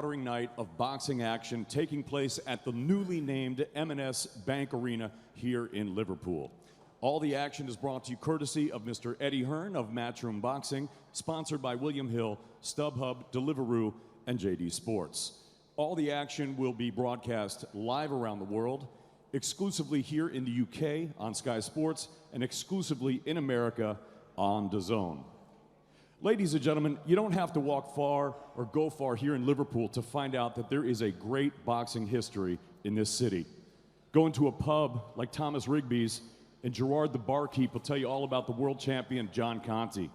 Mouth-watering night of boxing action taking place at the newly named M&S Bank Arena here in Liverpool. All the action is brought to you courtesy of Mr. Eddie Hearn of Matchroom Boxing, sponsored by William Hill, StubHub, Deliveroo, and JD Sports. All the action will be broadcast live around the world, exclusively here in the UK on Sky Sports, and exclusively in America on DAZN. Ladies and gentlemen, you don't have to walk far or go far here in Liverpool to find out that there is a great boxing history in this city. Go into a pub like Thomas Rigby's, and Gerard the barkeep will tell you all about the world champion John Conti.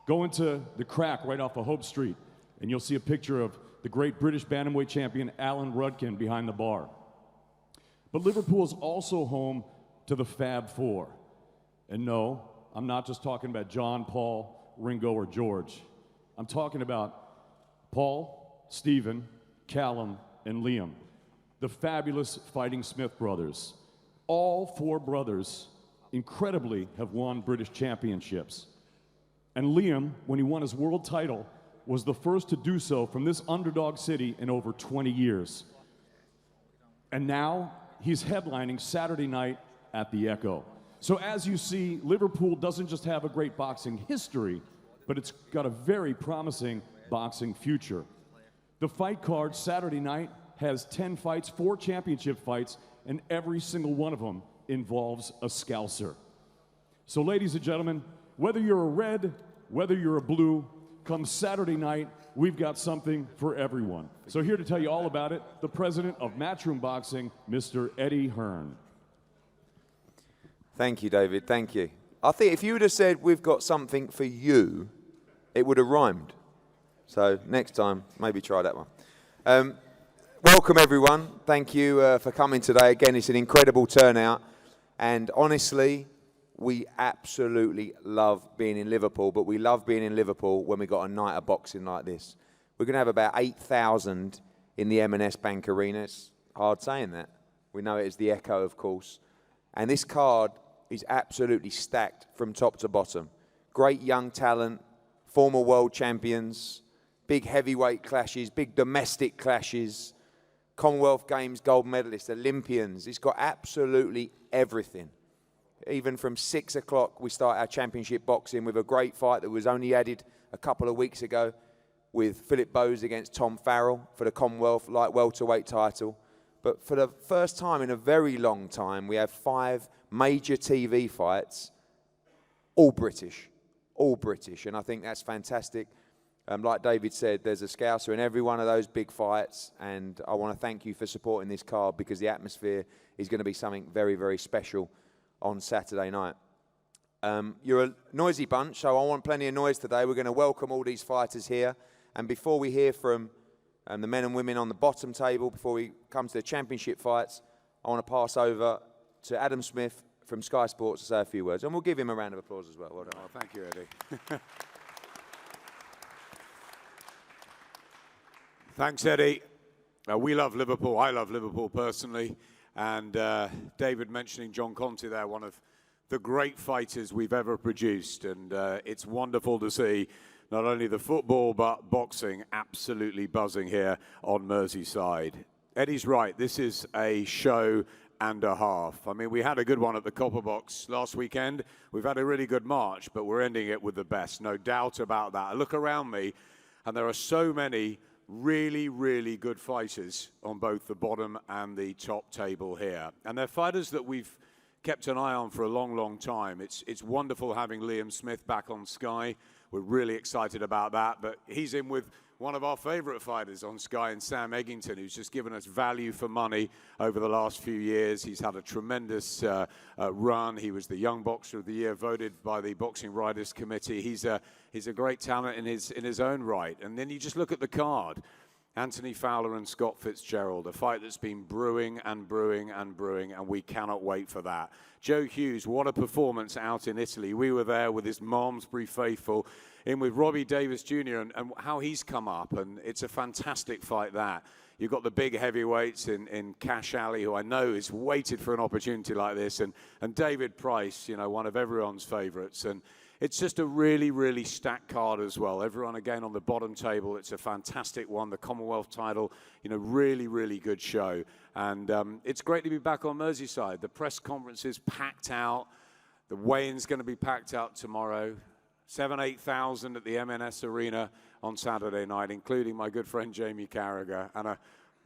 Go into the Crack right off of Hope Street, and you'll see a picture of the great British bantamweight champion Alan Rudkin behind the bar. But Liverpool is also home to the Fab Four. And no, I'm not just talking about John, Paul, Ringo, or George. I'm talking about Paul, Stephen, Callum, and Liam, the fabulous Fighting Smith brothers. All four brothers, incredibly, have won British championships. And Liam, when he won his world title, was the first to do so from this underdog city in over 20 years. And now he's headlining Saturday night at the Echo. So as you see, Liverpool doesn't just have a great boxing history, but it's got a very promising boxing future. The fight card Saturday night has 10 fights, 4 championship fights, and every single one of them involves a scouser. So ladies and gentlemen, whether you're a red, whether you're a blue, come Saturday night, we've got something for everyone. So here to tell you all about it, the president of Matchroom Boxing, Mr. Eddie Hearn. Thank you, David. Thank you. I think if you would have said, we've got something for you, it would have rhymed. So next time, maybe try that one. Welcome, everyone. Thank you for coming today. Again, it's an incredible turnout. And honestly, we absolutely love being in Liverpool, but we love being in Liverpool when we got a night of boxing like this. We're going to have about 8,000 in the M&S Bank Arena. It's hard saying that. We know it as the Echo, of course. And this card is absolutely stacked from top to bottom. Great young talent, former world champions, big heavyweight clashes, big domestic clashes, Commonwealth Games gold medalists, Olympians. It's got absolutely everything. Even from 6 o'clock, we start our championship boxing with a great fight that was only added a couple of weeks ago with Philip Bowes against Tom Farrell for the Commonwealth light welterweight title. But for the first time in a very long time, we have 5 major TV fights, all British. And I think that's fantastic. Like David said, there's a Scouser in every one of those big fights, and I want to thank you for supporting this card because the atmosphere is going to be something very, very special on Saturday night. You're a noisy bunch, so I want plenty of noise today. We're going to welcome all these fighters here, and before we hear from the men and women on the bottom table, before we come to the championship fights, I want to pass over to Adam Smith from Sky Sports to say a few words, and we'll give him a round of applause as well. Well done. Oh, thank you, Eddie. Thanks, Eddie. We love Liverpool. I love Liverpool personally. And David mentioning John Conti there, one of the great fighters we've ever produced. And it's wonderful to see not only the football, but boxing absolutely buzzing here on Merseyside. Eddie's right. This is a show and a half. I mean, we had a good one at the Copper Box last weekend. We've had a really good March, but we're ending it with the best. No doubt about that. I look around me, and there are so many really, really good fighters on both the bottom and the top table here. And they're fighters that we've kept an eye on for a long, long time. It's wonderful having Liam Smith back on Sky. We're really excited about that. But he's in with one of our favourite fighters on Sky, and Sam Eggington, who's just given us value for money over the last few years. He's had a tremendous run. He was the Young Boxer of the Year, voted by the Boxing Writers Committee. He's a great talent in his own right. And then you just look at the card. Anthony Fowler and Scott Fitzgerald, a fight that's been brewing and brewing and brewing, and we cannot wait for that. Joe Hughes, what a performance out in Italy. We were there with his Malmesbury faithful, in with Robbie Davis Jr. and how he's come up, and it's a fantastic fight that. You've got the big heavyweights in Cash Alley, who I know has waited for an opportunity like this, and David Price, you know, one of everyone's favourites. And It's just a really, really stacked card as well. Everyone again on the bottom table. It's a fantastic one. The Commonwealth title, you know, really, really good show. And it's great to be back on Merseyside. The press conference is packed out. The weigh-in's going to be packed out tomorrow. 8,000 at the M&S Arena on Saturday night, including my good friend Jamie Carragher, and a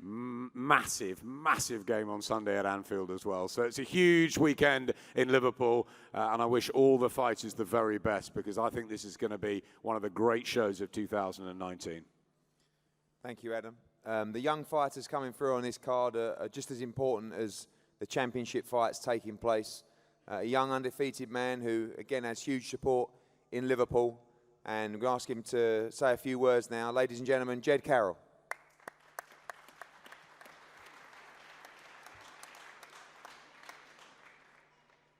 massive, massive game on Sunday at Anfield as well. So it's a huge weekend in Liverpool, and I wish all the fighters the very best, because I think this is going to be one of the great shows of 2019. Thank you, Adam. The young fighters coming through on this card are just as important as the championship fights taking place. A young undefeated man who, again, has huge support in Liverpool. And we're going to ask him to say a few words now. Ladies and gentlemen, Jed Carroll.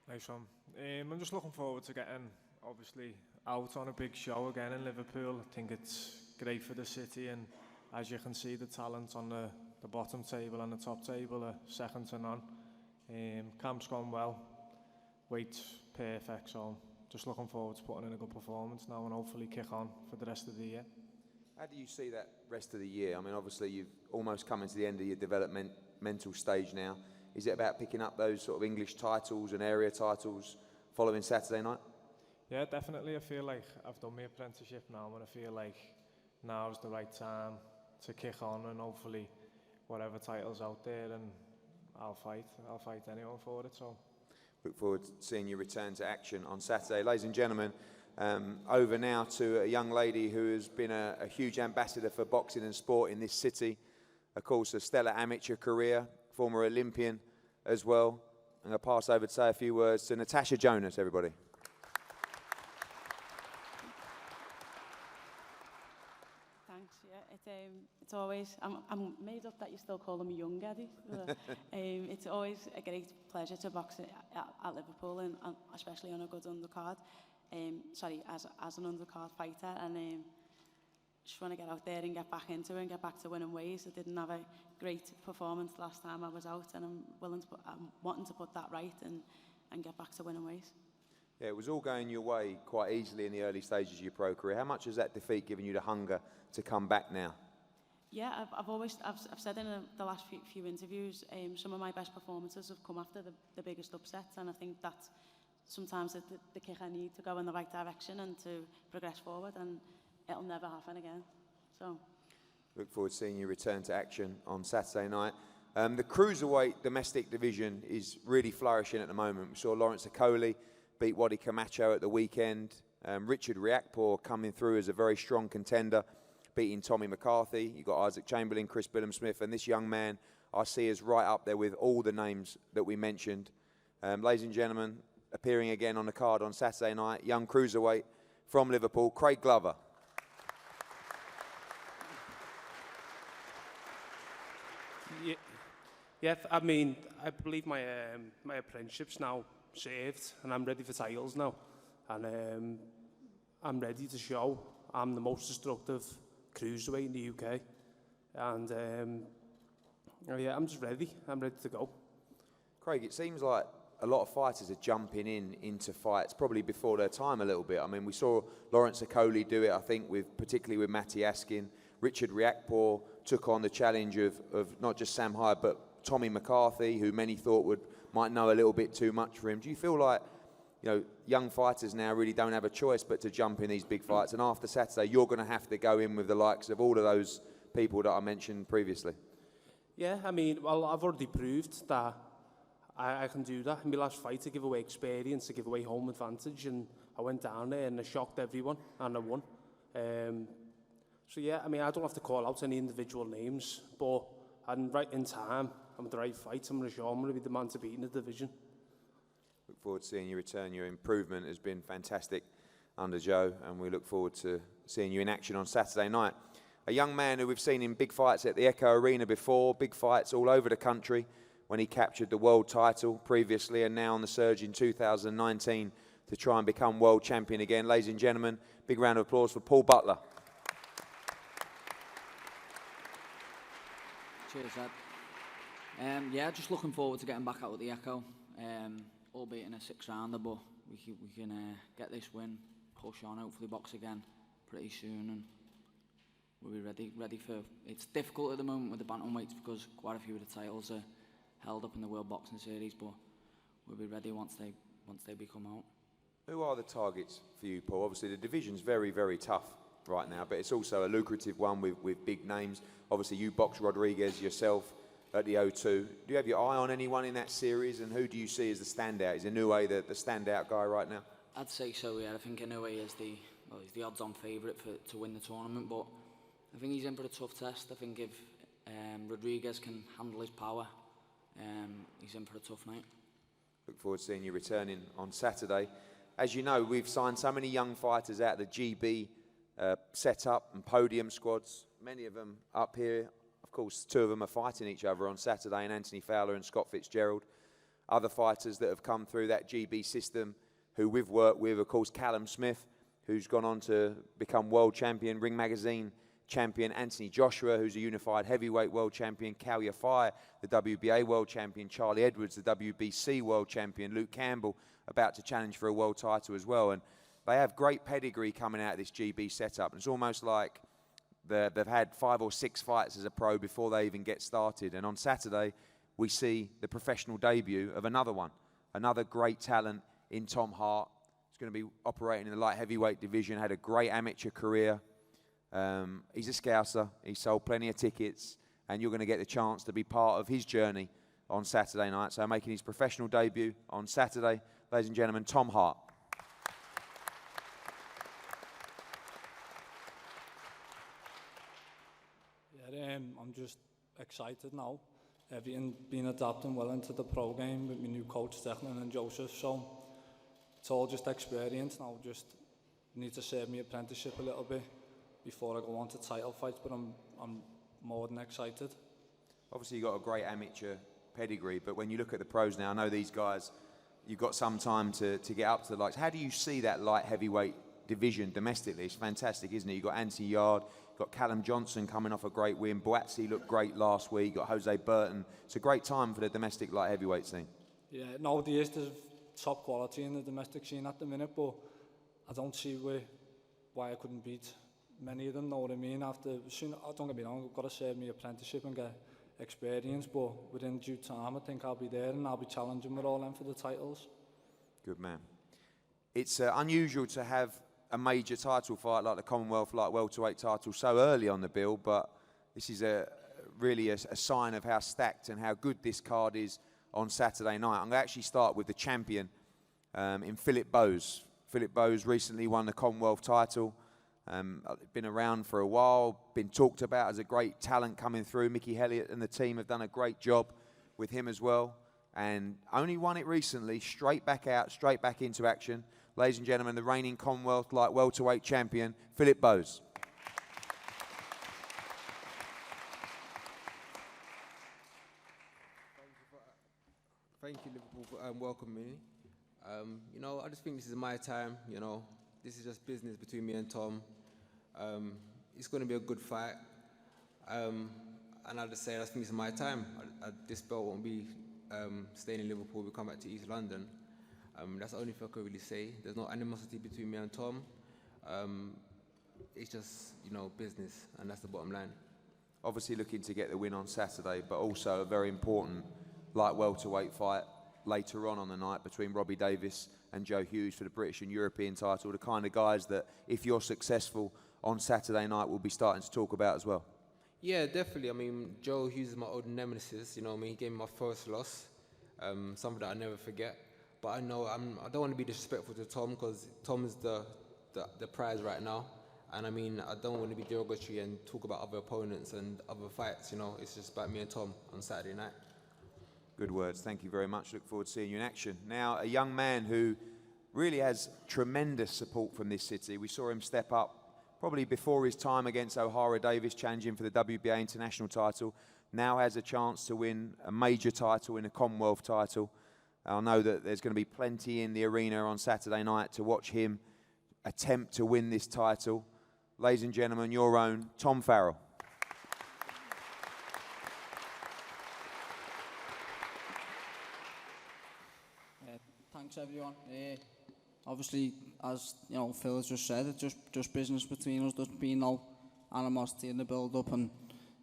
Nice one. I'm just looking forward to getting, obviously, out on a big show again in Liverpool. I think it's great for the city, and as you can see, the talent on the bottom table and the top table are second to none. Camp's gone well, weight's perfect, so just looking forward to putting in a good performance now and hopefully kick on for the rest of the year. How do you see that rest of the year? I mean, obviously, you've almost come into the end of your developmental stage now. Is it about picking up those sort of English titles and area titles following Saturday night? Yeah, definitely. I feel like I've done my apprenticeship now, and I feel like now's the right time to kick on, and hopefully whatever title's out there, and I'll fight anyone for it. So look forward to seeing you return to action on Saturday. Ladies and gentlemen, over now to a young lady who has been a huge ambassador for boxing and sport in this city. Of course, a stellar amateur career, former Olympian as well. I'm going to pass over to say a few words to Natasha Jonas, everybody. Thanks, yeah. It's always, I'm made up that you still call him a young Eddie. It's always a great pleasure to box at Liverpool, and especially on a good undercard. As an undercard fighter, and just want to get out there and get back into it and get back to winning ways. I didn't have a great performance last time I was out, and I'm wanting to put that right and get back to winning ways. Yeah, it was all going your way quite easily in the early stages of your pro career. How much has that defeat given you the hunger to come back now? Yeah, I've said in the last few interviews, some of my best performances have come after the biggest upsets, and I think that's sometimes the kick I need to go in the right direction and to progress forward, and it'll never happen again. So, look forward to seeing you return to action on Saturday night. The cruiserweight domestic division is really flourishing at the moment. We saw Lawrence Okoli beat Wadi Camacho at the weekend. Richard Riakporhe coming through as a very strong contender, beating Tommy McCarthy. You've got Isaac Chamberlain, Chris Billam-Smith, and this young man I see is right up there with all the names that we mentioned. Ladies and gentlemen, appearing again on the card on Saturday night, young cruiserweight from Liverpool, Craig Glover. Yeah, I mean, I believe my apprenticeship's now served, and I'm ready for titles now. And I'm ready to show I'm the most destructive cruiserweight in the UK. And yeah, I'm just ready. I'm ready to go. Craig, it seems like a lot of fighters are jumping into fights probably before their time a little bit. I mean, we saw Lawrence Okoli do it, I think, particularly with Matty Askin. Richard Riakporhe took on the challenge of not just Sam Hyde, but Tommy McCarthy, who many thought might know a little bit too much for him. Do you feel like, young fighters now really don't have a choice but to jump in these big fights, and after Saturday you're going to have to go in with the likes of all of those people that I mentioned previously? Yeah, I mean, well, I've already proved that I can do that. In my last fight, to give away experience, to give away home advantage, and I went down there and I shocked everyone, and I won. So yeah, I mean, I don't have to call out any individual names, but I'm right in time. I'm at the right fight. I'm going to show I'm going to be the man to beat in the division. Look forward to seeing you return. Your improvement has been fantastic under Joe, and we look forward to seeing you in action on Saturday night. A young man who we've seen in big fights at the Echo Arena before, big fights all over the country, when he captured the world title previously, and now on the surge in 2019 to try and become world champion again. Ladies and gentlemen, big round of applause for Paul Butler. Cheers, Ed. Yeah, just looking forward to getting back out at the Echo, albeit in a 6-rounder, but we can get this win push on, hopefully box again pretty soon, and we'll be ready for. It's difficult at the moment with the bantamweights because quite a few of the titles are held up in the World Boxing Series, but we'll be ready once they become out. Who are the targets for you, Paul? Obviously, the division's very, very tough right now, but it's also a lucrative one with big names. Obviously, you box Rodriguez yourself at the O2. Do you have your eye on anyone in that series, and who do you see as the standout? Is Inoue the standout guy right now? I'd say so, yeah. I think Inoue is he's the odds-on favourite to win the tournament, but I think he's in for a tough test. I think if Rodriguez can handle his power, he's in for a tough night. Look forward to seeing you returning on Saturday. As you know, we've signed so many young fighters out of the GB setup and podium squads, many of them up here. Of course, 2 of them are fighting each other on Saturday, and Anthony Fowler and Scott Fitzgerald. Other fighters that have come through that GB system who we've worked with, of course, Callum Smith, who's gone on to become world champion, Ring Magazine champion, Anthony Joshua, who's a unified heavyweight world champion, Cal Yafai, the WBA world champion, Charlie Edwards, the WBC world champion, Luke Campbell, about to challenge for a world title as well. And they have great pedigree coming out of this GB setup. And it's almost like they've had 5 or 6 fights as a pro before they even get started. And on Saturday, we see the professional debut of another one, another great talent in Tom Hart. He's going to be operating in the light heavyweight division, had a great amateur career. He's a Scouser, he sold plenty of tickets, and you're going to get the chance to be part of his journey on Saturday night. So making his professional debut on Saturday, ladies and gentlemen, Tom Hart. Yeah, I'm just excited now. Everything been adapting well into the pro game with my new coach, Declan and Joseph, so it's all just experience now. Just need to serve my apprenticeship a little bit before I go on to title fights, but I'm more than excited. Obviously, you've got a great amateur pedigree, but when you look at the pros now, I know these guys, you've got some time to get up to the likes. How do you see that light heavyweight division domestically? It's fantastic, isn't it? You've got Anthony Yard, you've got Callum Johnson coming off a great win, Boatsi looked great last week, you've got Jose Burton. It's a great time for the domestic light heavyweight scene. Yeah, nowadays there's top quality in the domestic scene at the minute, but I don't see why I couldn't beat many of them, know what I mean? Don't get me wrong, I've got to serve my apprenticeship and get experience, but within due time I think I'll be there and I'll be challenging with all them for the titles. Good man. It's unusual to have a major title fight like the Commonwealth light welterweight title so early on the bill, but this is really a sign of how stacked and how good this card is on Saturday night. I'm going to actually start with the champion in Philip Bowes. Philip Bowes recently won the Commonwealth title. Been around for a while, been talked about as a great talent coming through. Mickey Elliott and the team have done a great job with him as well, and only won it recently, straight back out, straight back into action. Ladies and gentlemen, the reigning Commonwealth light welterweight champion, Philip Bowes. Thank you, Liverpool, for welcoming me. You know, I just think this is my time, you know. This is just business between me and Tom. It's going to be a good fight. And I'll just say I think it's my time. This belt won't be staying in Liverpool. We'll come back to East London. That's the only thing I could really say. There's no animosity between me and Tom. It's just, you know, business, and that's the bottom line. Obviously looking to get the win on Saturday, but also a very important light welterweight fight later on the night between Robbie Davis and Joe Hughes for the British and European title, the kind of guys that, if you're successful on Saturday night, we'll be starting to talk about as well. Yeah, definitely. I mean, Joe Hughes is my old nemesis, you know what I mean? He gave me my first loss, something that I never forget. But I know I don't want to be disrespectful to Tom, because Tom is the prize right now. And I mean, I don't want to be derogatory and talk about other opponents and other fights, you know? It's just about me and Tom on Saturday night. Good words. Thank you very much. Look forward to seeing you in action. Now, a young man who really has tremendous support from this city. We saw him step up probably before his time against O'Hara Davis, challenging for the WBA international title. Now has a chance to win a major title in a Commonwealth title. I know that there's going to be plenty in the arena on Saturday night to watch him attempt to win this title. Ladies and gentlemen, your own Tom Farrell. Thanks everyone. Obviously, as you know, Phil has just said, it's just business between us. There's been no animosity in the build-up, and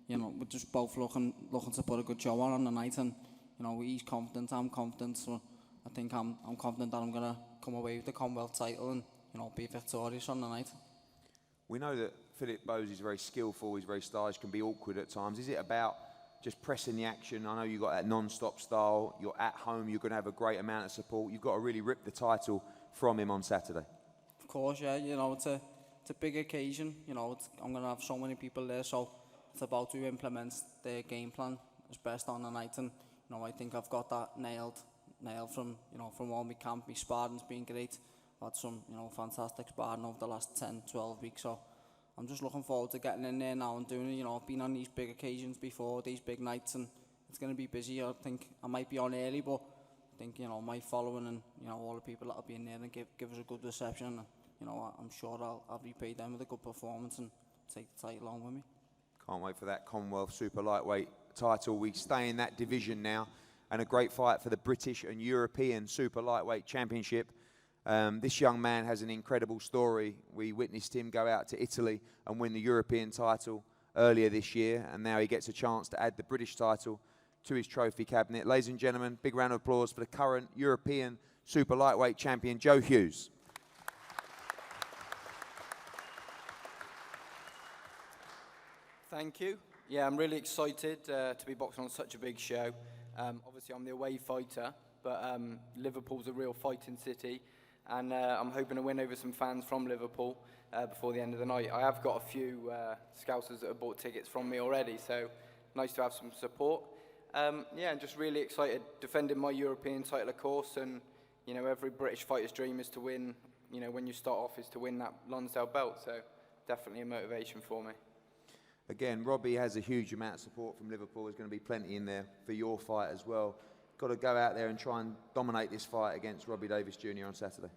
you know, we're just both looking to put a good show on the night. And you know, he's confident, I'm confident, so I think I'm confident that I'm gonna come away with the Commonwealth title and you know, be victorious on the night. We know that Philip Bowes is very skillful, he's very stylish, can be awkward at times. Is it about just pressing the action? I know you've got that non-stop style, you're at home, you're going to have a great amount of support. You've got to really rip the title from him on Saturday. Of course, yeah, you know, it's a big occasion, you know, I'm going to have so many people there, so it's about to implement their game plan as best on the night. And you know, I think I've got that nailed from, you know, from all my camp. My sparring's been great. I've had some, you know, fantastic sparring over the last 10, 12 weeks, so I'm just looking forward to getting in there now and doing it. You know, I've been on these big occasions before, these big nights, and it's going to be busy. I think I might be on early, but I think, you know, my following and, you know, all the people that will be in there and give us a good reception. And, you know, I'm sure I'll repay them with a good performance and take the title on with me. Can't wait for that Commonwealth Super Lightweight title. We stay in that division now, and a great fight for the British and European Super Lightweight Championship. This young man has an incredible story. We witnessed him go out to Italy and win the European title earlier this year, and now he gets a chance to add the British title to his trophy cabinet. Ladies and gentlemen, big round of applause for the current European Super Lightweight champion, Joe Hughes. Thank you. Yeah, I'm really excited to be boxing on such a big show. Obviously, I'm the away fighter, but Liverpool's a real fighting city, and I'm hoping to win over some fans from Liverpool before the end of the night. I have got a few Scousers that have bought tickets from me already, so nice to have some support. Yeah, I'm just really excited, defending my European title, of course, and you know, every British fighter's dream is to win, you know, when you start off, is to win that Lonsdale belt, so definitely a motivation for me. Again, Robbie has a huge amount of support from Liverpool. There's going to be plenty in there for your fight as well. Got to go out there and try and dominate this fight against Robbie Davies Jr. on Saturday.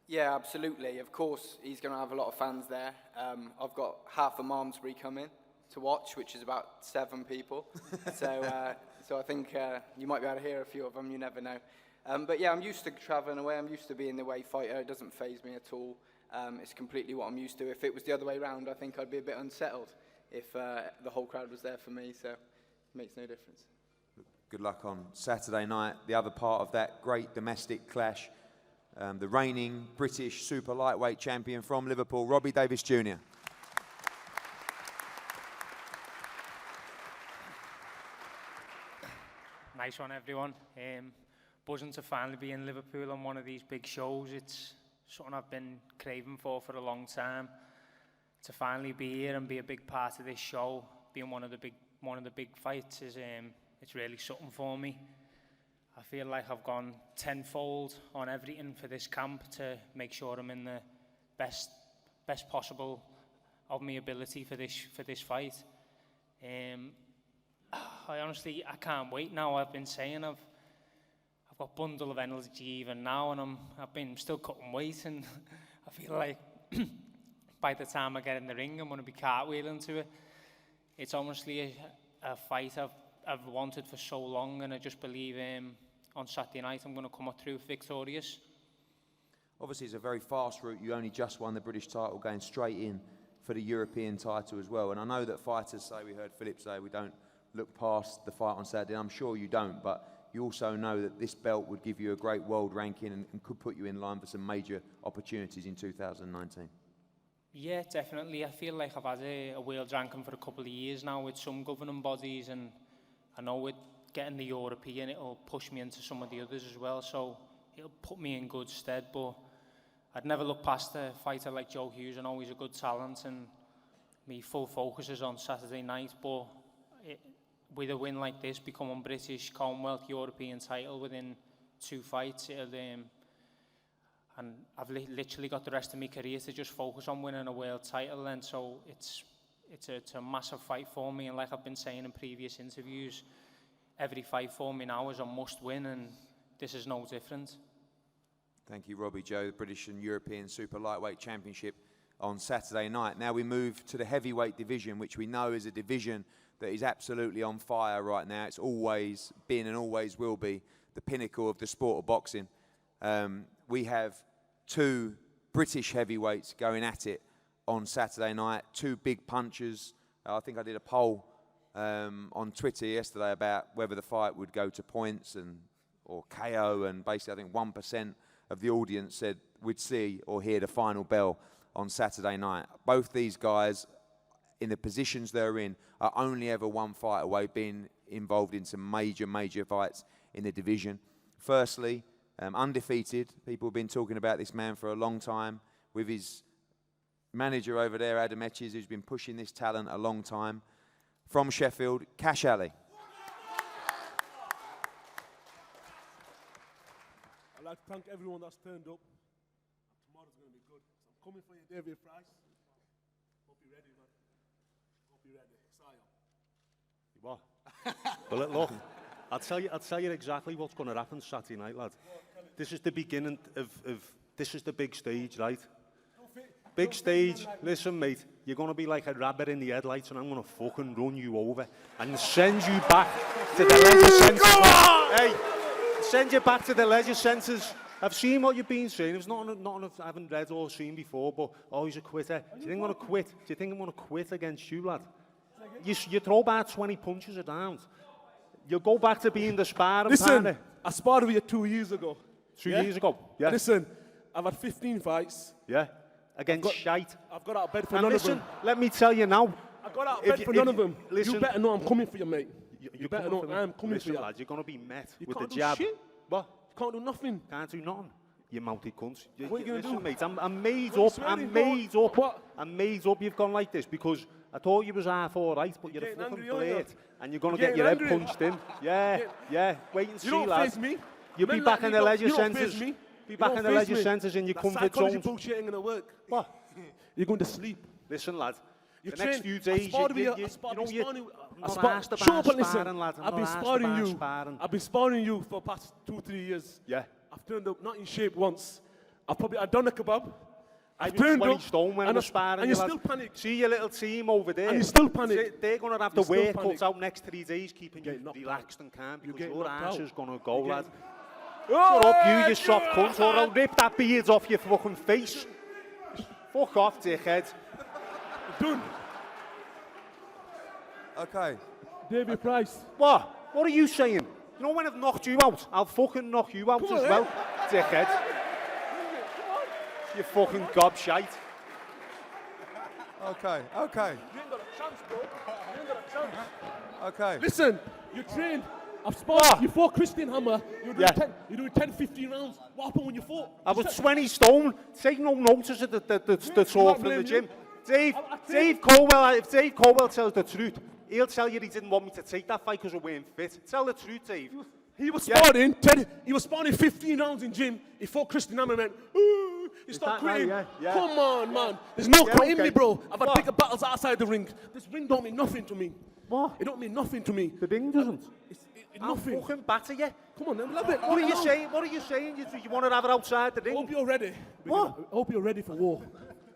Yeah, absolutely. Of course, he's going to have a lot of fans there. I've got half of Malmesbury coming to watch, which is about 7 people. So I think you might be able to hear a few of them. You never know. But yeah, I'm used to travelling away. I'm used to being the away fighter. It doesn't faze me at all. It's completely what I'm used to. If it was the other way around, I think I'd be a bit unsettled if the whole crowd was there for me, so it makes no difference. Good luck on Saturday night. The other part of that great domestic clash, the reigning British Super Lightweight champion from Liverpool, Robbie Davies Jr. Nice one, everyone. Buzzing to finally be in Liverpool on one of these big shows. It's something I've been craving for a long time. To finally be here and be a big part of this show, being one of the big fights, is it's really something for me. I feel like I've gone tenfold on everything for this camp to make sure I'm in the best possible of my ability for this fight. I can't wait now. I've been saying I've got a bundle of energy even now, and I've been still cutting weight, and I feel like by the time I get in the ring, I'm going to be cartwheeling to it. It's honestly a fight I've wanted for so long, and I just believe on Saturday night I'm going to come up through victorious. Obviously, it's a very fast route. You only just won the British title, going straight in for the European title as well. And I know that fighters say, we heard Philip say, we don't look past the fight on Saturday. I'm sure you don't, but you also know that this belt would give you a great world ranking and could put you in line for some major opportunities in 2019. Yeah, definitely. I feel like I've had a world ranking for a couple of years now with some governing bodies, and I know with getting the European, it'll push me into some of the others as well, so it'll put me in good stead. But I'd never look past a fighter like Joe Hughes. I know he's a good talent, and my full focus is on Saturday night, but with a win like this, becoming British, Commonwealth, European title within 2 fights, and I've literally got the rest of my career to just focus on winning a world title, and so it's a massive fight for me. And like I've been saying in previous interviews, every fight for me now is a must win, and this is no different. Thank you, Robbie. Joe, the British and European Super Lightweight Championship on Saturday night. Now we move to the heavyweight division, which we know is a division that is absolutely on fire right now. It's always been and always will be the pinnacle of the sport of boxing. We have 2 British heavyweights going at it on Saturday night. Two big punchers. I think I did a poll on Twitter yesterday about whether the fight would go to points or KO, and basically I think 1% of the audience said we'd see or hear the final bell on Saturday night. Both these guys, in the positions they're in, are only ever one fight away being involved in some major fights in the division. Firstly, undefeated. People have been talking about this man for a long time, with his manager over there, Adam Etches, who's been pushing this talent a long time. From Sheffield, Cash Ali. I'd like to thank everyone that's turned up. Tomorrow's going to be good. I'm coming for you, David Price. Hope you're ready, man. Hope you're ready. You what? Well, look, I'll tell you exactly what's going to happen Saturday night, lad. This is the beginning of this is the big stage, right? Big stage. Listen, mate, you're going to be like a rabbit in the headlights, and I'm going to fucking run you over and send you back to the leisure centres. Hey, send you back to the leisure centres. I've seen what you've been saying. It's not I haven't read or seen before, but oh, he's a quitter. Do you think I'm going to quit? Do you think I'm going to quit against you, lad? You throw about 20 punches a round. You'll go back to being the sparring partner. Listen, I sparred with you 2 years ago. 2 years ago? Yeah. Listen, I've had 15 fights. Yeah. Against shite. I've got out of bed for And none listen, of them. let me tell you now. I got out of bed for none of them. Listen, you better know I'm coming for you, mate. You better know I'm coming listen, for you. lad, you're going to be met You with the can't do jab. shit. What? You can't do nothing. Can't do nothing. You mounted cunts. What are you going to do? Mate, I'm made What are you up. swearing I'm for? made up. What? I'm made up. You've gone like this because I thought you was half all right, but you're a getting fucking angry, aren't you? blade, and you're going to You're get your head getting angry. punched in. Yeah. Wait and see, You don't lad. face me. You'll be Men back like in you the don't- leisure you don't centres. face me. Be You back don't in the face leisure me. centres in your That comfort psychology zones. bullshit ain't going to work. What? You're going to sleep. Listen, lad. You The next train- few I days, sparred with you. you I sparred know, with you, sparring- I'm I not sparred- asked Shut about up and listen. sparring, lad. I'm I've been not asked sparring about you. sparring. I've been sparring you for the past 2-3 years. Yeah. I've turned up, not in shape once. I've done a kebab. I've You're turned 20 up. stone when and we're I- sparring, and you lad. still panic. See your little team over there. And you still panic. See, they're going to have You the still work panic. cut out next 3 days, keeping you knocked relaxed and calm, because getting your knocked ass out. is going to go, You're lad. getting- Shut up, you soft cunt, or I'll rip that beard off your fucking face. Fuck off, dickhead. Done. Okay. David Price. What? What are you saying? You know when I've knocked you out, I'll fucking knock you out Come as on, well, dickhead. You fucking gobshite. Okay. You ain't got a chance, bro. You ain't got a chance. Okay. Listen, you trained. I've sparred. What? You fought Christian Hammer. You're doing, Yeah. you're doing 10, 15 rounds. What happened when you fought? I was 20 stone. Take no notice of the talk from the blame gym. you. Dave, I think- Dave Colwell, if Dave Colwell tells the truth, he'll tell you he didn't want me to take that fight because we weren't fit. Tell the truth, Dave. He was Yeah. sparring. He was sparring 15 rounds in gym. He fought Christian Hammer and went, ooh, he started that right? quitting. Yeah. Come on, man. There's no Yeah, quitting okay. me, bro. I've had What? bigger battles outside the ring. This ring don't mean nothing to me. What? It don't mean nothing to me. The ring doesn't. It's I'll nothing. fucking batter you. Come on, then. Love it. What are you saying? What are you saying? You want to have it outside the I ring? hope you're ready. What? I hope you're ready for war.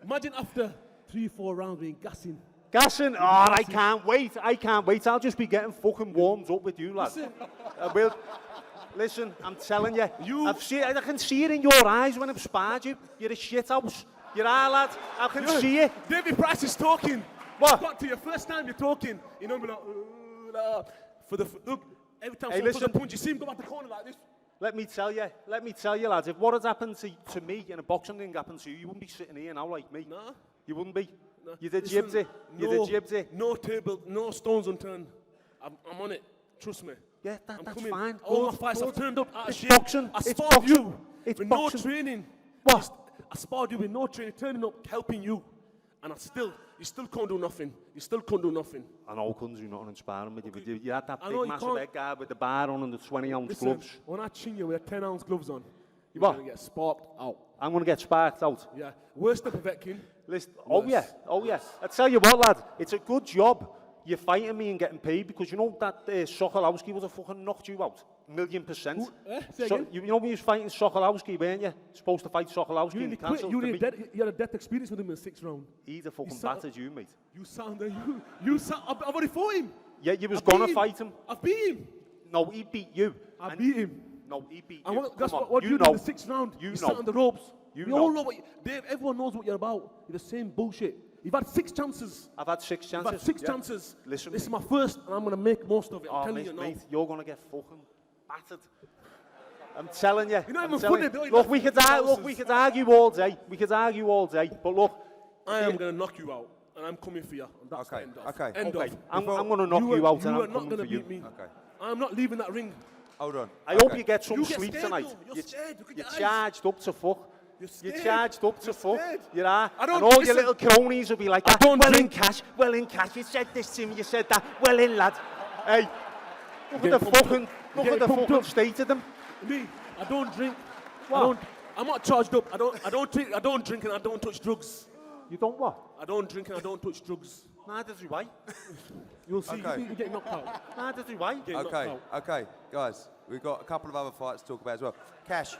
Imagine after 3-4 rounds being gassing. Gassing? Oh, I can't wait. I can't wait. I'll just be getting fucking warmed up with you, lad. I will. Listen, I'm telling you. I can see it in your eyes when I've sparred you. You're a shithouse. You are, lad. I can see it. David Price is talking. What? Got to your first time you're talking. You know, be like, look, every time Hey, someone puts a listen. punch, you see him go back the corner like this. Let me tell you, lads, if what had happened to me in a boxing ring happened to you, you wouldn't be sitting here now like me. Nah. You wouldn't be. Nah. You did Listen, jibs it. You did jibs it. No table, no stones unturned. I'm on it. Trust me. Yeah, I'm that's coming. fine. All my Good, fights, I've good. turned up out of It's shape. boxing. I It's sparred boxing. you It's with boxing. no training. What? I sparred you with no training, turning up, helping you. And you still can't do nothing. You still can't do nothing. I know couldn't do nothing inspiring with you, but you had that I big know you massive can't- head guy with the bar on and the 20-ounce Listen, gloves. when I chin you with 10-ounce gloves on, you're What? going to get sparked out. I'm going to get sparked out. Yeah. Worse than Povetkin. Listen, Worse. oh yeah. I tell you what, lad, it's a good job you're fighting me and getting paid because you know that Sokolowski would have fucking knocked you out, 1,000,000%. Say again? You know when you was fighting Sokolowski, weren't you? Supposed to fight Sokolowski You and nearly quit. cancelled. You had a death experience with him in the 6th round. He'd have fucking sound- battered you, mate. I've already fought him. Yeah, you was I beat gonna him. fight him. I beat him. No, he beat you. I beat him. No, he beat And you. that's Come on, what you you did know. in the 6th round. You You know. sat on the ropes. We all know what Dave, everyone knows what you're about. You're the same bullshit. You've had 6 chances. I've had 6 chances. You've had 6 yeah. chances. Listen, this is my first, and I'm going to make most of it. I'm telling mate, you now. mate, you're going to get fucking battered. I'm telling you. You're not I'm even telling funny, you. Bill. Look, we could argue all day. We could argue all day. But look, I am going to knock you out, and I'm coming for you. And that's the end of. Okay. End okay. of. I'm going to knock you out, and You are I'm not coming going for to you. beat me. Okay. I'm not leaving that ring. Hold on. I hope you get some You get sleep scared, tonight. though. You're scared. Look at You're your eyes. charged up to fuck. You're scared. You're charged up to You're fuck. scared. You are. I don't- And all your listen, little cronies will be like that. don't Well in drink. cash. Well in cash. You said this to me. You said that. Well in, lad. Hey. Look You're at the getting pumped fucking. up. Look You're at the getting pumped fucking up. state of them. Me, I don't drink. What? I'm not charged up. I don't drink and I don't touch drugs. You don't what? I don't drink and I don't touch drugs. Neither do I. You'll see. Okay. You get knocked out. Neither do I. Get knocked Okay, out. okay, guys, we've got a couple of other fights to talk about as well. Cash,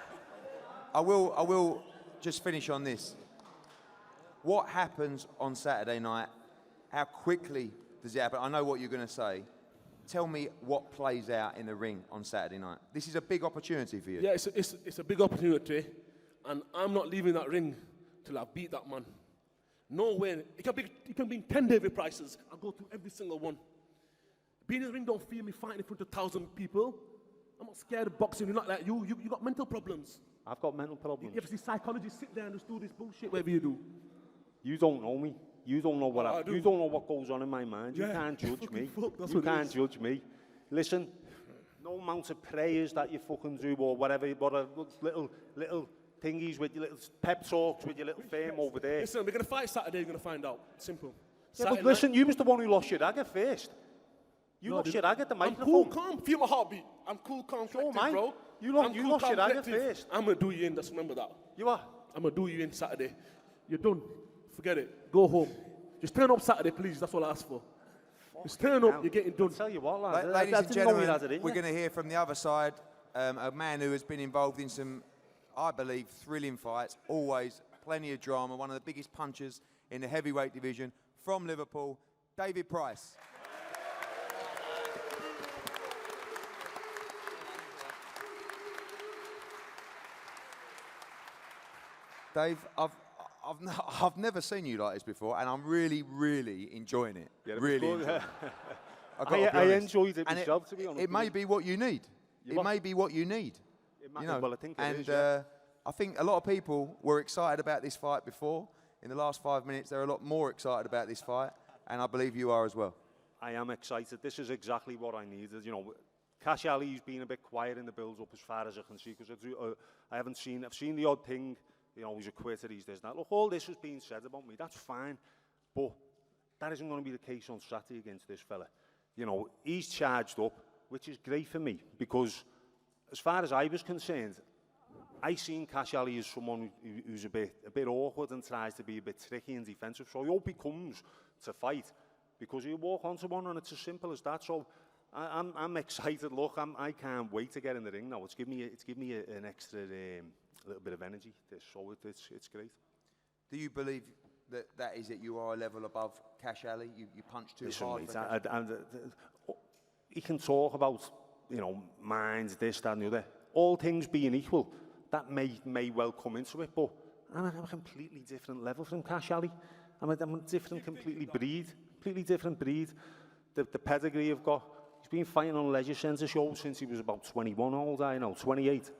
I will just finish on this. What happens on Saturday night? How quickly does it happen? I know what you're going to say. Tell me what plays out in the ring on Saturday night. This is a big opportunity for you. Yeah, it's a big opportunity, and I'm not leaving that ring till I beat that man. No way. It can be 10 David Prices. I'll go through every single one. Being in the ring don't fear me fighting in front of 1,000 people. I'm not scared of boxing. You're not like you. You got mental problems. I've got mental problems. You ever see psychologists sit there and just do this bullshit, whatever you do? You don't know me. You don't know what I do. you don't know what goes on in my mind. You Yeah. can't judge me. Fuck, that's You what it can't is. judge me. Listen, no amount of prayers that you fucking do or whatever, little thingies with your little pep talks with your little fame over there. Listen, we're going to fight Saturday, you're going to find out. Simple. Yeah, Saturday but listen, you was the one who lost your dagger first. You No, I lost didn't. your dagger at the I'm microphone. cool, calm. Feel my heartbeat. I'm cool, calm, collected, mate. bro. You lost I'm your calm, dagger collected. first. I'm going to do you in, just remember that. You are? I'm going to do you in Saturday. You're done. Forget it. Go home. Just turn up Saturday, please. That's all I ask for. Just turn up, you're getting done. Tell you what, lads. Ladies I and didn't know we gentlemen, had it in we're you. going to hear from the other side a man who has been involved in some, I believe, thrilling fights, always plenty of drama, one of the biggest punchers in the heavyweight division from Liverpool, David Price. Dave, I've never seen you like this before, and I'm really enjoying it. Yeah, really good. enjoying it. I've got to be I honest. enjoyed it And myself, to be honest. It may be what you need. You It what? may be what you need. You know, well, I think it and is, yeah. I think a lot of people were excited about this fight before. In the last 5 minutes, they're a lot more excited about this fight, and I believe you are as well. I am excited. This is exactly what I needed. You know, Cash Ali's been a bit quiet in the build-up as far as I can see, because I've seen the odd thing. You know, he's a quitter, he's this, that. Look, all this has been said about me. That's fine, but that isn't going to be the case on Saturday against this fella. You know, he's charged up, which is great for me, because as far as I was concerned, I seen Cash Ali as someone who's a bit awkward and tries to be a bit tricky and defensive. So I hope he comes to fight, because he'll walk onto one, and it's as simple as that. So I'm excited. Look, I can't wait to get in the ring now. It's given me an extra little bit of energy. So it's great. Do you believe that is it? You are a level above Cash Ali. You punch too Listen, hard. mate, for Cash- he can talk about, you know, minds, this, that, and the other. All things being equal, that may well come into it, but I'm a completely different level from Cash Ali. I'm a different, completely different breed. The pedigree I've got. He's been fighting on leisure centre shows since he was about 21. How old are you now? 28.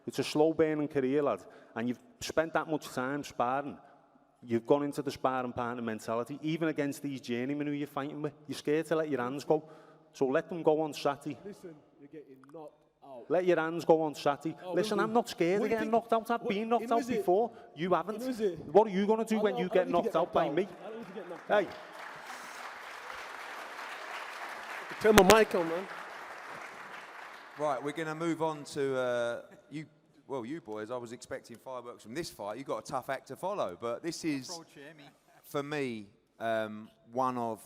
It's a slow burning career, lad, and you've spent that much time sparring. You've gone into the sparring partner mentality, even against these journeymen who you're fighting with. You're scared to let your hands go, so let them go on Saturday. Listen, you're getting knocked out. Let your hands go on Saturday. Oh, Listen, will I'm we? not scared What of do you getting think- knocked out. I've what- been knocked you know, out is it- before. You haven't. You know, is it- What are you going to do I when don't- you I get don't need to knocked out by me? I don't need to get knocked Hey, out. Turn my mic on, man. Right, we're going to move on to you. Well, you boys, I was expecting fireworks from this fight. You've got a tough act to follow, but this is, for me, one of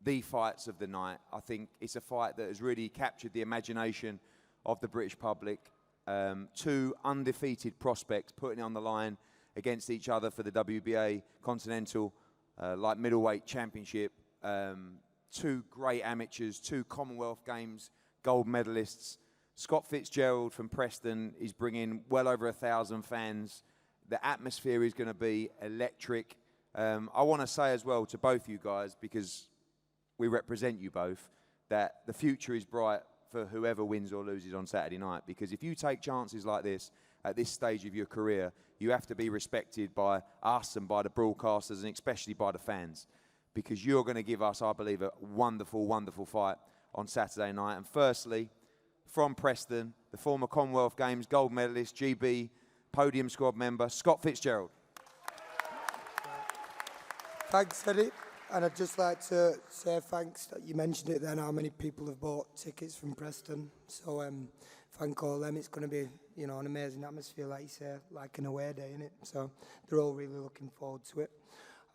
the fights of the night. I think it's a fight that has really captured the imagination of the British public. Two undefeated prospects putting it on the line against each other for the WBA Continental Light Middleweight Championship. Two great amateurs, two Commonwealth Games gold medalists. Scott Fitzgerald from Preston is bringing well over 1,000 fans The atmosphere is going to be electric. I want to say as well to both you guys, because we represent you both, that the future is bright for whoever wins or loses on Saturday night. Because if you take chances like this at this stage of your career, you have to be respected by us and by the broadcasters and especially by the fans. Because you're going to give us, I believe, a wonderful, wonderful fight on Saturday night. And firstly, from Preston, the former Commonwealth Games gold medalist, GB podium squad member, Scott Fitzgerald. Thanks, Eddie. And I'd just like to say thanks that you mentioned it then, how many people have bought tickets from Preston. So thank all them. It's going to be, you know, an amazing atmosphere, like you say, like an away day, innit? So they're all really looking forward to it.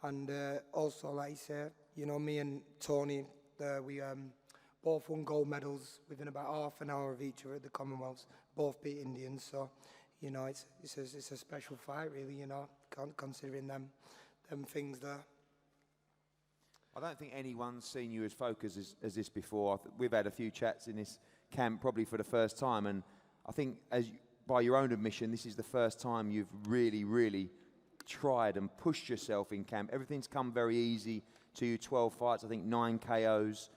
And also, like you say, you know, me and Tony, we both won gold medals within about half an hour of each other at the Commonwealths. Both beat Indians, so, you know, it's a special fight, really, you know, considering them things there. I don't think anyone's seen you as focused as this before. We've had a few chats in this camp probably for the first time, and I think, by your own admission, this is the first time you've really, really tried and pushed yourself in camp. Everything's come very easy to you. 12 fights, I think 9 KOs.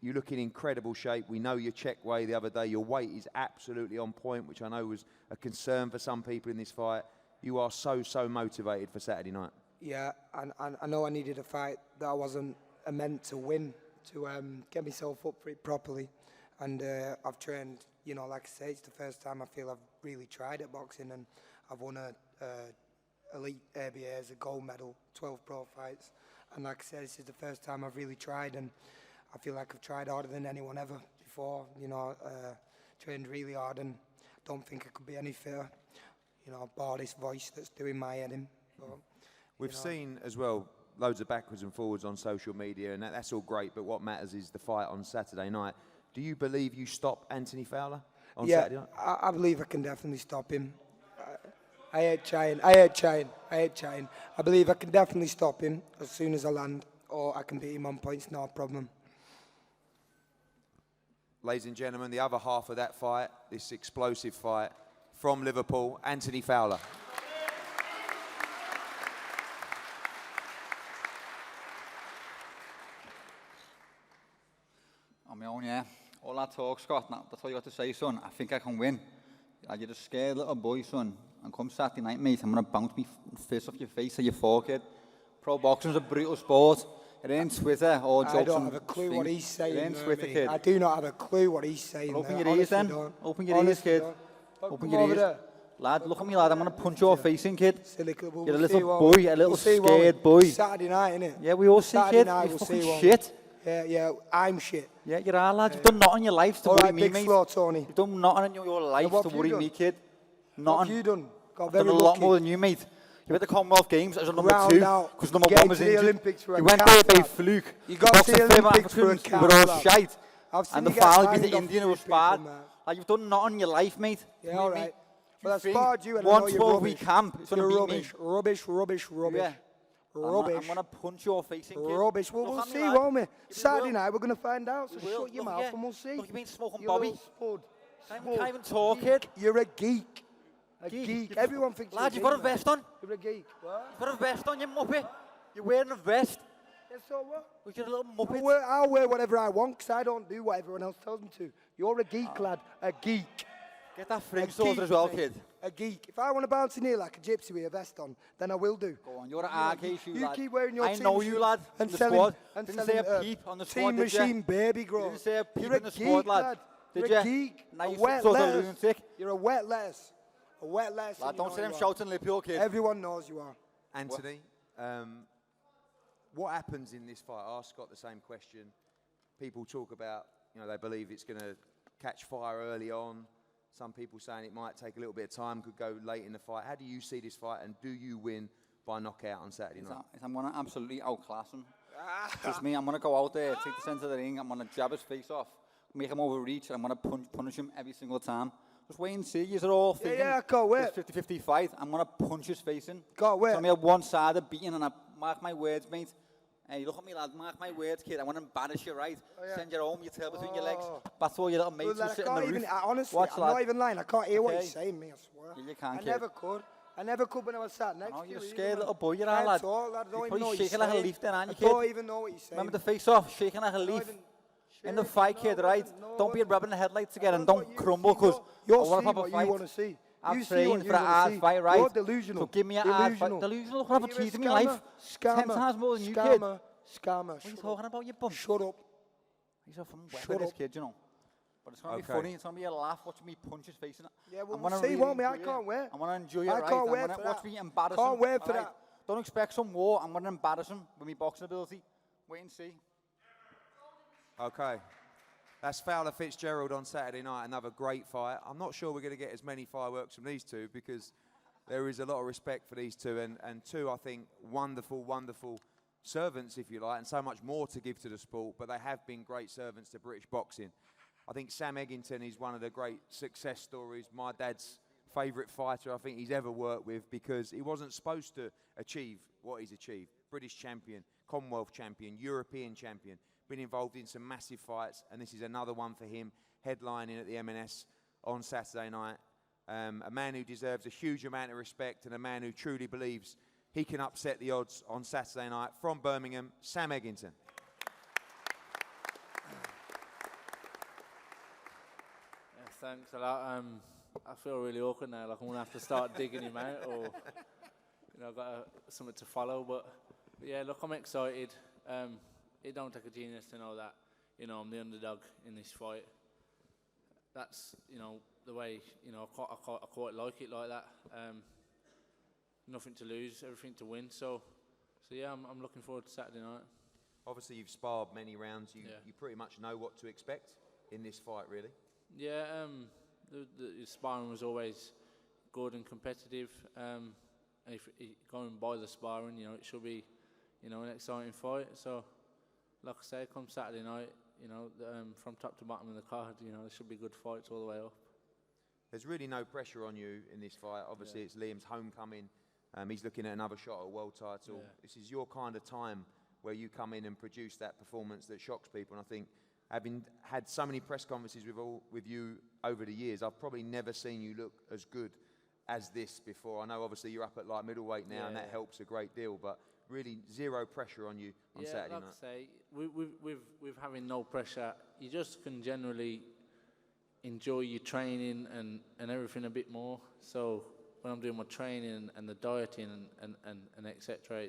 You look in incredible shape. We know your check weigh the other day. Your weight is absolutely on point, which I know was a concern for some people in this fight. You are so motivated for Saturday night. Yeah, and I know I needed a fight that I wasn't meant to win, to get myself up for it properly. And I've trained, you know, like I say, it's the first time I feel I've really tried at boxing, and I've won a elite ABA as a gold medal, 12 pro fights. And like I said, this is the first time I've really tried, and I feel like I've tried harder than anyone ever before. You know, trained really hard, and don't think I could be any fitter. You know, bar this voice that's doing my head in. But, We've seen as well loads of backwards and forwards on social media, and that's all great, but what matters is the fight on Saturday night. Do you believe you stop Anthony Fowler on Saturday night? I believe I can definitely stop him. I hate trying. I believe I can definitely stop him as soon as I land, or I can beat him on points, no problem. Ladies and gentlemen, the other half of that fight, this explosive fight from Liverpool, Anthony Fowler. On my own, yeah. All that talk, Scott, that's all you got to say, son. I think I can win. You're a scared little boy, son. And come Saturday night, mate, I'm going to bounce me fist off your face at your forehead. Pro boxing's a brutal sport. It ain't Twitter or jokes. I don't have a clue what he's saying. It ain't Twitter, kid. I do not have a clue what he's saying. Open your ears, then. Open your ears, kid. Open your ears. Lad, look at me, lad. I'm going to punch your face in, kid. You're a little boy, a little scared boy. Saturday night, innit? Yeah, we all see, kid. You're fucking shit. Yeah, I'm shit. Yeah, you are, lad. You've done nothing in your life to worry me, mate. Slow, Tony. You've done nothing in your life to worry me, kid. Nothing. What have you done? I've done a lot more than you, mate. You went to Commonwealth Games as a number 2 because number 1 was injured. You went there by fluke. You got to the Olympics for a you were all shite. And the Fowler beat the Indian who was bad. Like, you've done nothing in your life, mate. Yeah, all right. Well, I sparred you and I know you're 1-12-week camp. You're rubbish. Yeah. I'm going to punch your face in, kid. Rubbish. Well, we'll see, won't we? Saturday night, we're going to find out. So shut your mouth and we'll see. Look, you've been smoking Bobby. I can't even talk, kid. You're a geek. A geek. Everyone thinks lad, you've got a vest on. You're a geek. What? You've got a vest on, you muppet. You're wearing a vest. Yeah, so what? You're a little muppet. I'll wear whatever I want because I don't do what everyone else tells me to. You're a geek, lad. A geek. Get that fringe sorted as well, kid. A geek. If I want to bounce in here like a gypsy with a vest on, then I will do. Go on, you're an arcade shoe, lad. You keep wearing your I know you, lad. And the selling, squad. And Didn't selling, say a peep on the squad, Team Machine Baby Grow. Didn't say a peep You're in the squad, lad. Did You're you? a geek. Now you're wet sort of lettuce. lunatic. You're a wet lettuce. A wet lettuce. Lad, don't say them shouting Liverpool, kid. Everyone knows you are. Anthony, what happens in this fight? I asked Scott the same question. People talk about, you know, they believe it's going to catch fire early on. Some people saying it might take a little bit of time, could go late in the fight. How do you see this fight, and do you win by knockout on Saturday night? I'm going to absolutely outclass him. Just me, I'm going to go out there, take the centre of the ring, I'm going to jab his face off, make him overreach, and I'm going to punish him every single time. Just wait and see. You're all thinking I can't wait. It's 50-50 fight. I'm going to punch his face in. Can't wait. So I'm a one-sided beating, and I mark my words, mate. Hey, look at me, lad. Mark my words, kid. I want to embarrass you, right? Send you home, your tail between your legs. That's all your little mates will sit in the roof. Honestly, Watch, I'm lad. not even lying. I can't hear what he's saying, me, I swear. Yeah, you can, I kid. never could. I never could when I was sat next No, to you. you're a either, scared man. little boy, you're Can't lad. talk, lad. I don't You're even probably know what you're shaking like a saying. leaf then, aren't you, I don't kid? even know what you're saying. Remember the face-off, shaking like a I don't leaf. even In the shake. fight, No, kid, I right? wasn't. No, I Don't be wasn't. rubbing the headlights together and What don't you crumble, see, because you'll I want see to have a what fight. you want to see. I'm You see praying what for you a want to hard see. fight, right? You're delusional. So give me a hard fight. Delusional. Delusional? Look what I've You're a achieved in my life. scammer. 10 times more than you, kid. Scammer. Scammer. What are you talking about, you bum? Shut up. He's a fucking wet Shut with this up. kid, you know. But it's going to be Okay. funny. It's going to be a laugh watching me punch his face in it. Yeah, well, I'm gonna see, really won't me? I enjoy can't it. wait. I'm going to enjoy it, I right? can't I'm wait going for to watch that. me embarrass Can't him. wait for alright? that. Don't expect some war. I'm going to embarrass him with my boxing ability. Wait and see. Okay. That's Fowler Fitzgerald on Saturday night, another great fight. I'm not sure we're going to get as many fireworks from these two because there is a lot of respect for these two, and two, I think, wonderful, wonderful servants, if you like, and so much more to give to the sport, but they have been great servants to British boxing. I think Sam Eggington is one of the great success stories. My dad's favourite fighter I think he's ever worked with, because he wasn't supposed to achieve what he's achieved. British champion, Commonwealth champion, European champion, been involved in some massive fights, and this is another one for him, headlining at the M&S on Saturday night. A man who deserves a huge amount of respect, and a man who truly believes he can upset the odds on Saturday night. From Birmingham, Sam Eggington. Yeah, thanks a lot. I feel really awkward now, like I'm gonna have to start digging him out, or I've got something to follow. But yeah, look, I'm excited. It don't take a genius to know that I'm the underdog in this fight. That's the way I quite like it like that. Nothing to lose, everything to win. So yeah, I'm looking forward to Saturday night. Obviously, you've sparred many rounds. You pretty much know what to expect in this fight, really. Yeah, the sparring was always good and competitive. And if going by the sparring, it should be, an exciting fight. So, like I say, come Saturday night, from top to bottom of the card, there should be good fights all the way up. There's really no pressure on you in this fight. Obviously, it's Liam's homecoming. He's looking at another shot at a world title. Yeah. This is your kind of time where you come in and produce that performance that shocks people. And I think, having had so many press conferences with you over the years, I've probably never seen you look as good as this before. I know obviously you're up at light middleweight now, and that helps a great deal, but really zero pressure on you on Saturday night. Like I say, with having no pressure, you just can generally enjoy your training and everything a bit more. So when I'm doing my training and the dieting and etc.,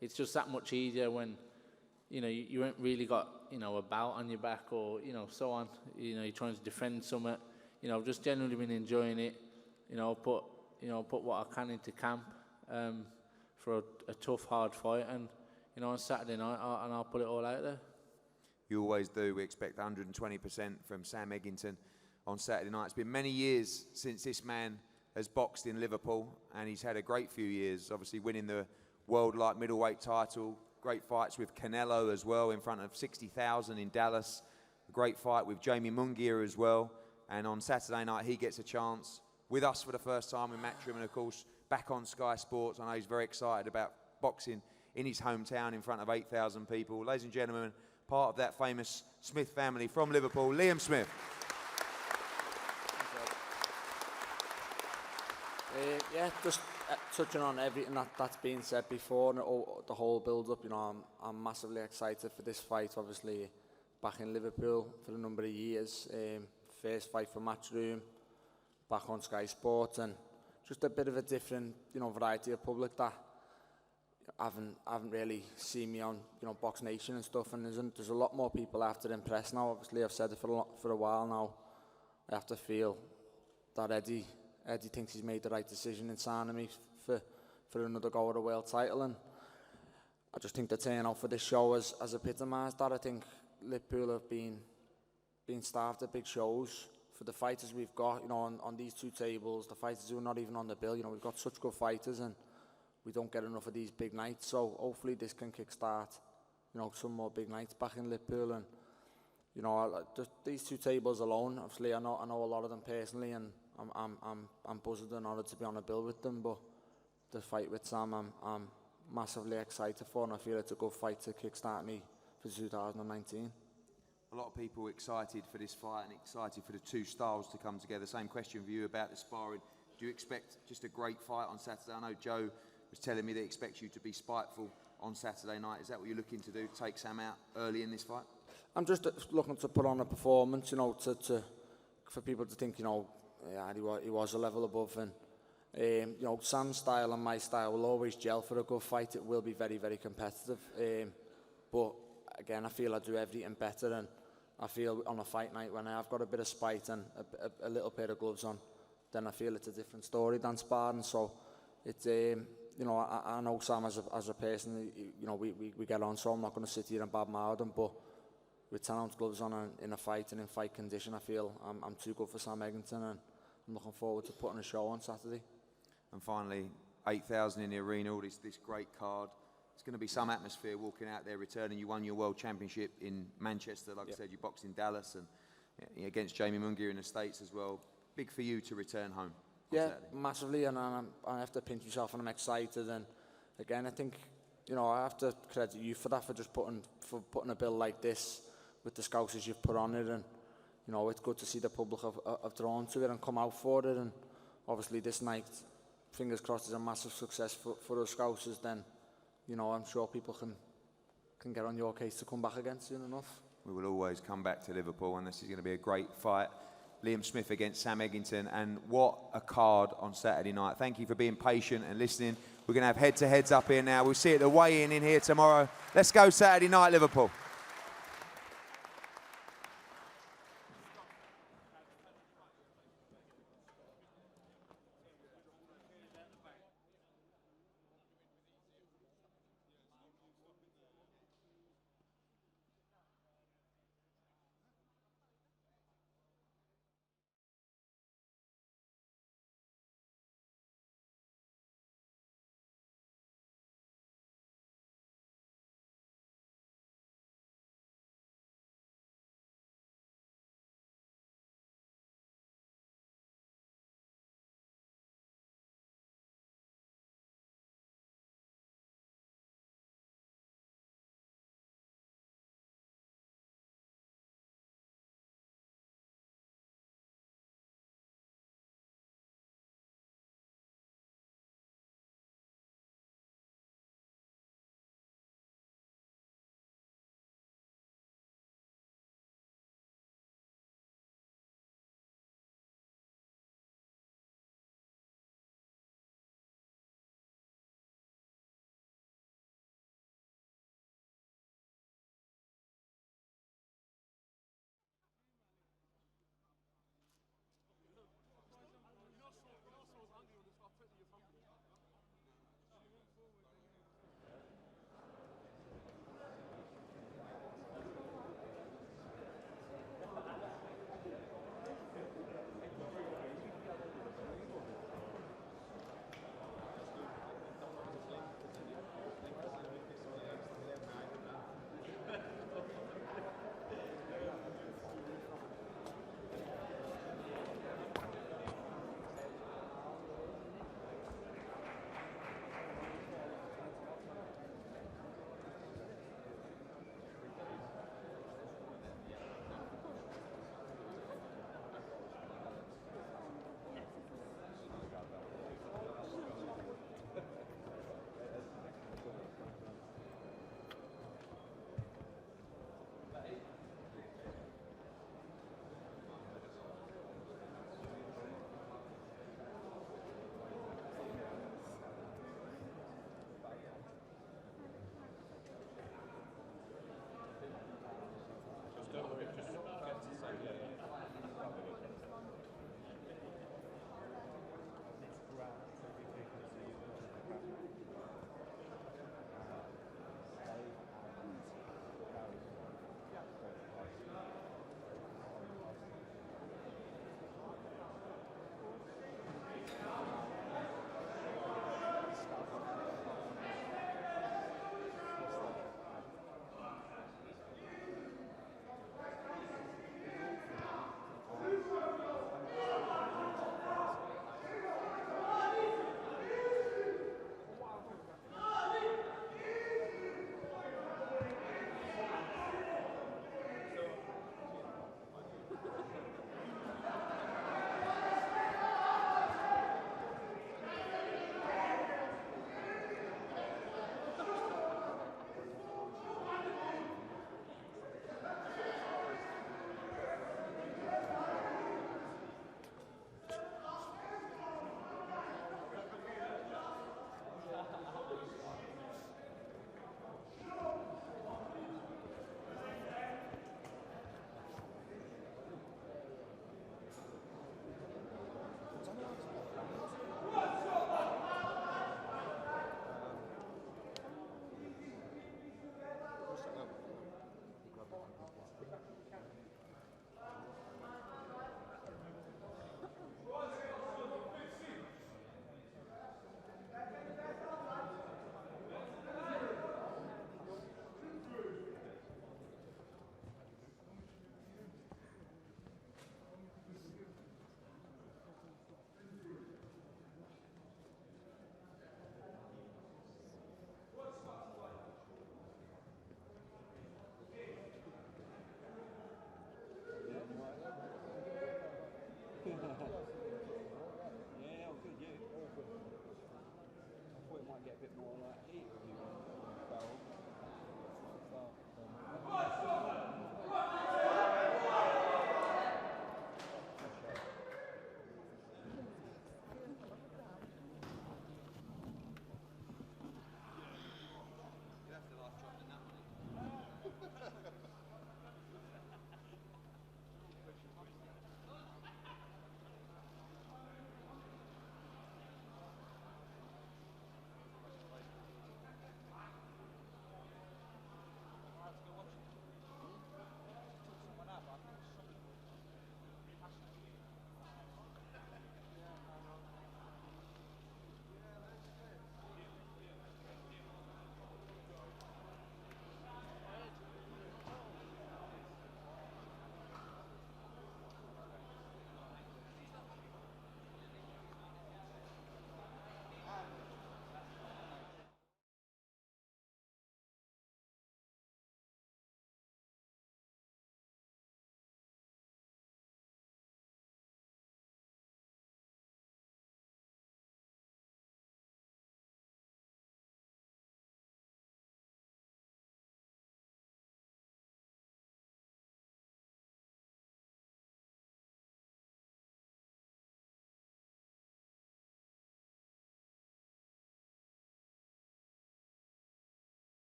it's just that much easier when you ain't really got a bout on your back, or so on. You're trying to defend something. I've just generally been enjoying it. Put what I can into camp for a tough, hard fight, and on Saturday night, I'll put it all out there. You always do. We expect 120% from Sam Eggington on Saturday night. It's been many years since this man has boxed in Liverpool, and he's had a great few years, obviously winning the World Light Middleweight title, great fights with Canelo as well in front of 60,000 in Dallas, a great fight with Jamie Munguia as well, and on Saturday night he gets a chance with us for the first time in Matchroom, and of course back on Sky Sports. I know he's very excited about boxing in his hometown in front of 8,000 people. Ladies and gentlemen, part of that famous Smith family from Liverpool, Liam Smith. Yeah, just touching on everything that's been said before, and the whole build-up. I'm massively excited for this fight. Obviously, back in Liverpool for a number of years, first fight for Matchroom, back on Sky Sports, and just a bit of a different, variety of public that haven't really seen me on, Box Nation and stuff. And there's a lot more people I have to impress now. Obviously, I've said it for a while now. I have to feel that Eddie thinks he's made the right decision in signing me for another go at a world title, and I just think the turnout for this show has epitomised that. I think Liverpool have been starved at big shows for the fighters we've got, on these two tables, the fighters who are not even on the bill. We've got such good fighters, and we don't get enough of these big nights. So hopefully this can kickstart, some more big nights back in Liverpool. And just these two tables alone, obviously I know a lot of them personally, and I'm buzzed and honoured to be on a bill with them. But the fight with Sam, I'm massively excited for, and I feel it's a good fight to kickstart me for 2019. A lot of people excited for this fight and excited for the two styles to come together. Same question for you about the sparring. Do you expect just a great fight on Saturday? I know Joe was telling me that he expects you to be spiteful on Saturday night. Is that what you're looking to do, take Sam out early in this fight? I'm just looking to put on a performance, you know, for people to think, you know, yeah, he was a level above. And, you know, Sam's style and my style will always gel for a good fight. It will be very, very competitive. But, again, I feel I do everything better. And I feel on a fight night when I've got a bit of spite and a little pair of gloves on, then I feel it's a different story than sparring. So, it's, you know, I know Sam as a person, you know, we get on, so I'm not going to sit here and badmouth him, but with 10 ounce gloves on and in a fight and in fight condition, I feel I'm too good for Sam Eggington, and I'm looking forward to putting a show on Saturday. And finally, 8,000 in the arena, all this great card. It's going to be some atmosphere walking out there returning. You won your World Championship in Manchester, like I said, you boxed in Dallas and against Jamie Munguia in the States as well. Big for you to return home. Yeah, massively, and I have to pinch myself and I'm excited. And again, I think, you know, I have to credit you for that, for putting a bill like this with the Scousers you've put on it. And, you know, it's good to see the public have drawn to it and come out for it. And obviously this night, fingers crossed, is a massive success for the Scousers. Then, you know, I'm sure people can get on your case to come back again soon enough. We will always come back to Liverpool, and this is going to be a great fight. Liam Smith against Sam Eggington, and what a card on Saturday night. Thank you for being patient and listening. We're going to have head-to-heads up here now. We'll see it at the weigh-in in here tomorrow. Let's go Saturday night, Liverpool.